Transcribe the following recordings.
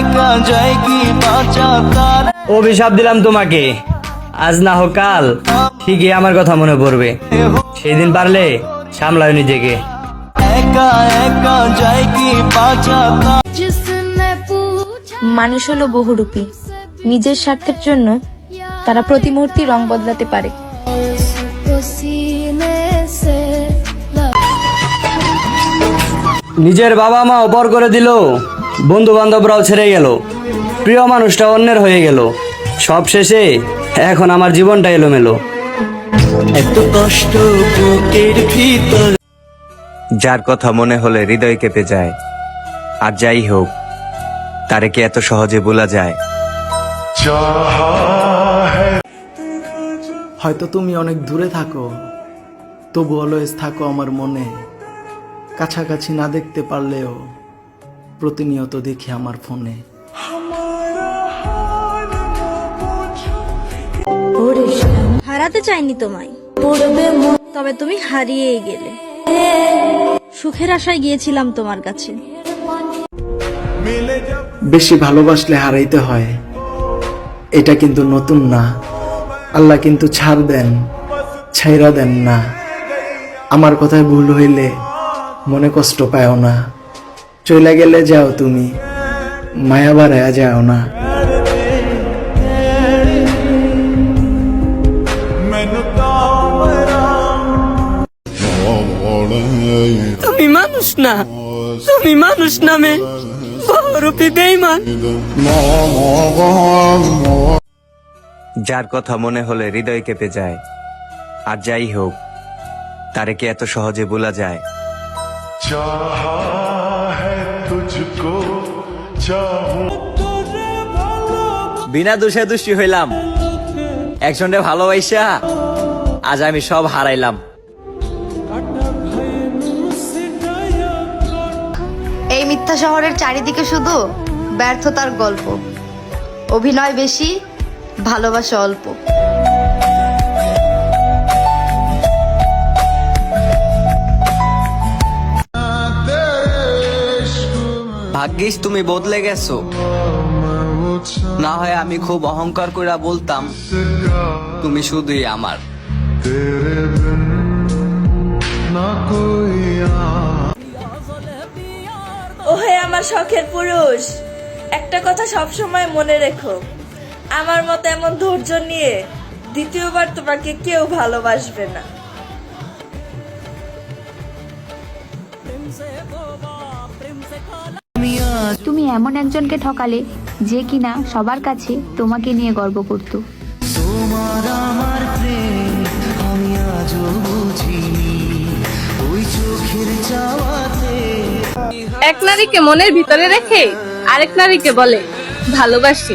একা যায় কি বাঁচা তার। অভিশাপ দিলাম তোমাকে, আজ না হোক কাল ঠিকই আমার কথা মনে পড়বে। সেই দিন পারলে সামলায় নিজেকে। একা একা যায় কি বাঁচা তার। মানুষ হলো বহুরূপী, নিজের স্বার্থের জন্য তারা প্রতি মুহূর্তে রং বদলাতে পারে। নিজের বাবা মা পর করে দিল, বন্ধু বান্ধবরাও ছেড়ে গেল, প্রিয় মানুষটা অন্যের হয়ে গেল। সব শেষে এখন আমার জীবনটা এলোমেলো। এত কষ্ট বুকের ভিতর। যার কথা মনে হলে হৃদয় কেঁপে যায়, আর যাই হোক তারে কি এত সহজে ভোলা যায়? হয়তো তুমি অনেক দূরে থাকো, তবু অলওয়েজ থাকো আমার মনে। কাছাকাছি না দেখতে পারলেও প্রতিনিয়ত দেখি আমার ফোনে। হারাতে চাইনি তোমায়, তবে তুমি হারিয়েই গেলে। সুখের আশায় গিয়েছিলাম তোমার কাছে। বেশি ভালোবাসলে হারাইতে হয়, এটা কিন্তু নতুন না। আল্লাহ কিন্তু ছাড় দেন, ছাইরা দেন না। আমার কথায় ভুল হইলে মনে কষ্ট পাও না। চলে গেলে যাও তুমি, মায়া বাড়ায়া যাও না। তুমি মানুষ না, তুমি মানুষ নামে বহুরূপী বেঈমান। যার কথা মনে হলে হৃদয় কেঁপে যায়, আর যাই হোক তারে কি এত সহজে ভোলা যায়? বিনা দোষে দোষী হইলাম, একজনে ভালোবাসা আজ আমি সব হারাইলাম। এই মিথ্যা শহরের চারিদিকে শুধু ব্যর্থতার গল্প। অভিনয় বেশি, ভালোবাসা অল্প। ভাগ্যিস তুমি বদলে গেছো, না হয় আমি খুব অহংকার করে বলতাম তুমি শুধুই আমার। ওহে আমার শখের পুরুষ, একটা কথা সবসময় মনে রেখো, আমার মতো এমন ধৈর্য নিয়ে দ্বিতীয়বার তোমাকে কেউ ভালোবাসবে না। তুমি এমন একজনকে ঠকালে যে কিনা সবার কাছে তোমাকে নিয়ে গর্ব করত। তোমার আমার প্রেম আমি আজও বুঝিনি, ওই চোখের চাওয়াতে। এক নারীকে মনের ভিতরে রেখে আরেক নারীকে বলে ভালোবাসি।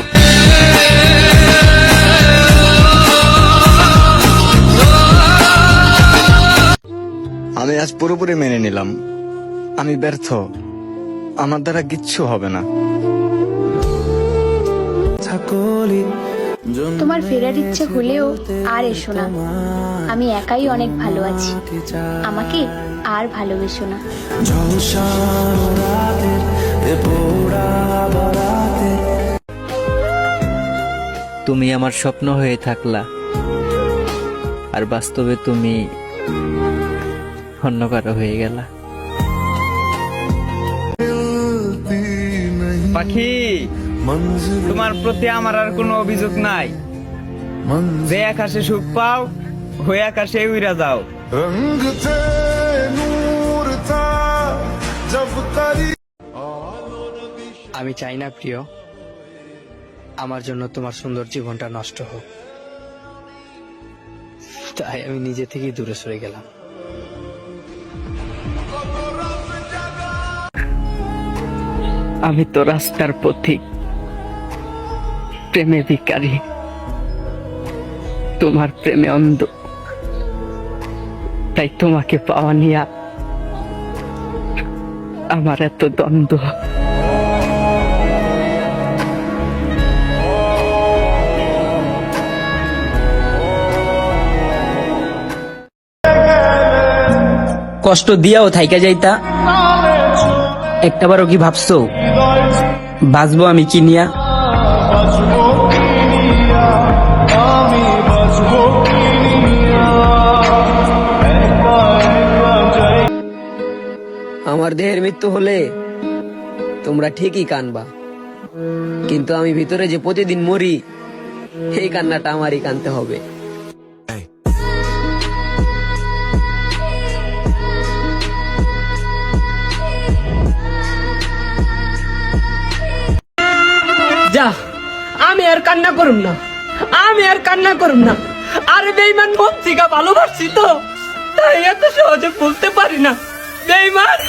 আমি আজ পুরোপুরি মেনে নিলাম আমি ব্যর্থ, আমার দ্বারা কিচ্ছু হবে না। তোমার ফেরার ইচ্ছে হলেও আর এসো না, আমি একাই অনেক ভালো আছি, আমাকে আর ভালোবেসো না। তুমি আমার স্বপ্ন হয়ে থাকলা, আর বাস্তবে তুমি অন্য কারো হয়ে গেলা। পাখি, তোমার প্রতি আমার আর কোনো অভিযোগ নাই। যে আকাশে সুখ পাও, হয়ে আকাশে উইরা যাও। আমি চাই না প্রিয়, আমার জন্য তোমার সুন্দর জীবনটা নষ্ট হোক, তাই আমি নিজে থেকেই দূরে সরে গেলাম। আমি তো রাস্তার পথিক, প্রেমে ভিখারি, তোমার প্রেমে অন্ধ, তাই তোমাকে পাওয়া নিয়ে আমার এত দ্বন্দ্ব। কষ্ট দিয়াও থাইকা যাইতা, একটাবারও কি ভাবছো বাঁচবো আমি কি নিয়া? আমার দেহের মৃত্যু হলে তোমরা ঠিকই কানবা, কিন্তু আমি ভিতরে যে প্রতিদিন মরি এই কান্নাটা আমারই কানতে হবে। যা, আমি আর কান্না করুম না, আমি আর কান্না করুম না। আরে বেঈমান, মন থেকে ভালোবাসছি তো, তাই এত সহজে বলতে পারি না। বেঈমান।